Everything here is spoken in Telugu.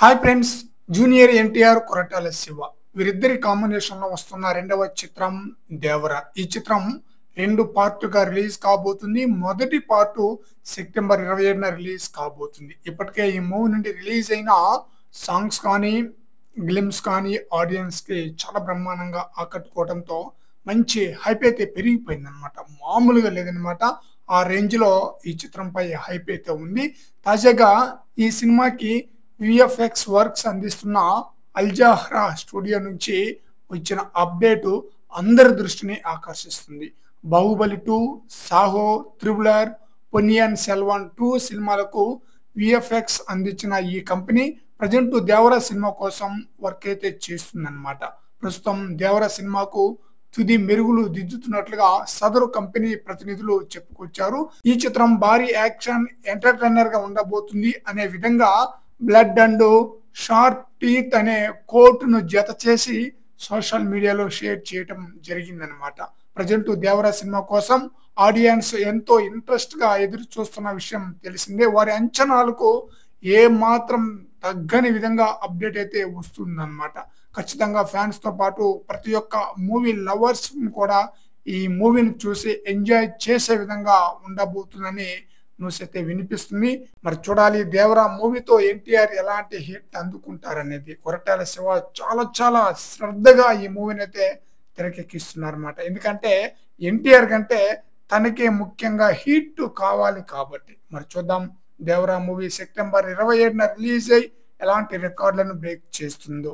Hi friends, junior NTR Koratala Shiva వీరిద్దరి కాంబినేషన్ లో వస్తున్న రెండవ చిత్రం దేవర. ఈ చిత్రం 2 పార్టుగా రిలీజ్ కాబోతుంది. మొదటి పార్టు సెప్టెంబర్ 27న రిలీజ్ కాబోతుంది. ఇప్పటికే ఈ మూవీ నుండి రిలీజ్ అయిన సాంగ్స్ కానీ గ్లిమ్స్ కానీ ఆడియన్స్ కి చాలా బ్రహ్మాండంగా ఆకట్టుకోవడంతో మంచి హైప్ అయితే పెరిగిపోయిందనమాట. మామూలుగా లేదనమాట. ఆ రేంజ్ లో ఈ చిత్రంపై హైప్ అయితే ఉంది. తాజాగా ఈ సినిమాకి విఎఫ్ఎక్స్ వర్క్స్ అందిస్తున్న అల్జాహ్రా స్టూడియో నుంచి వచ్చిన అప్డేటు అందరి దృష్టిని ఆకర్షిస్తుంది. బాహుబలి 2, సాహో, త్రిబులర్, పొన్నియిన్ సెల్వన్ 2 సినిమాలకు విఎఫ్ఎక్స్ అందించిన ఈ కంపెనీ ప్రజెంట్ దేవర సినిమా కోసం వర్క్ అయితే చేస్తుందన్నమాట. ప్రస్తుతం దేవర సినిమాకు తుది మెరుగులు దిద్దుతున్నట్లుగా సదరు కంపెనీ ప్రతినిధులు చెప్పుకొచ్చారు. ఈ చిత్రం భారీ యాక్షన్ ఎంటర్టైనర్ గా ఉండబోతుంది అనే విధంగా బ్లడ్ అండ్ షార్ప్ టీత్ అనే కోట్ను జత చేసి సోషల్ మీడియాలో షేర్ చేయడం జరిగిందనమాట. ప్రజెంట్ దేవర సినిమా కోసం ఆడియన్స్ ఎంతో ఇంట్రెస్ట్ గా ఎదురు చూస్తున్న విషయం తెలిసిందే. వారి అంచనాలకు ఏ మాత్రం తగ్గని విధంగా అప్డేట్ అయితే వస్తుందన్నమాట. ఖచ్చితంగా ఫ్యాన్స్ తో పాటు ప్రతి ఒక్క మూవీ లవర్స్ కూడా ఈ మూవీని చూసి ఎంజాయ్ చేసే విధంగా ఉండబోతుందని న్యూస్ అయితే వినిపిస్తుంది. మరి చూడాలి దేవర మూవీతో ఎన్టీఆర్ ఎలాంటి హిట్ అందుకుంటారనేది. కొరటాల శివ చాలా శ్రద్ధగా ఈ మూవీని అయితే తెరకెక్కిస్తున్నారు అనమాట. ఎందుకంటే ఎన్టీఆర్ కంటే తనకే ముఖ్యంగా హిట్ కావాలి కాబట్టి. మరి చూద్దాం దేవర మూవీ సెప్టెంబర్ 27న రిలీజ్ అయ్యి ఎలాంటి రికార్డులను బ్రేక్ చేస్తుందో.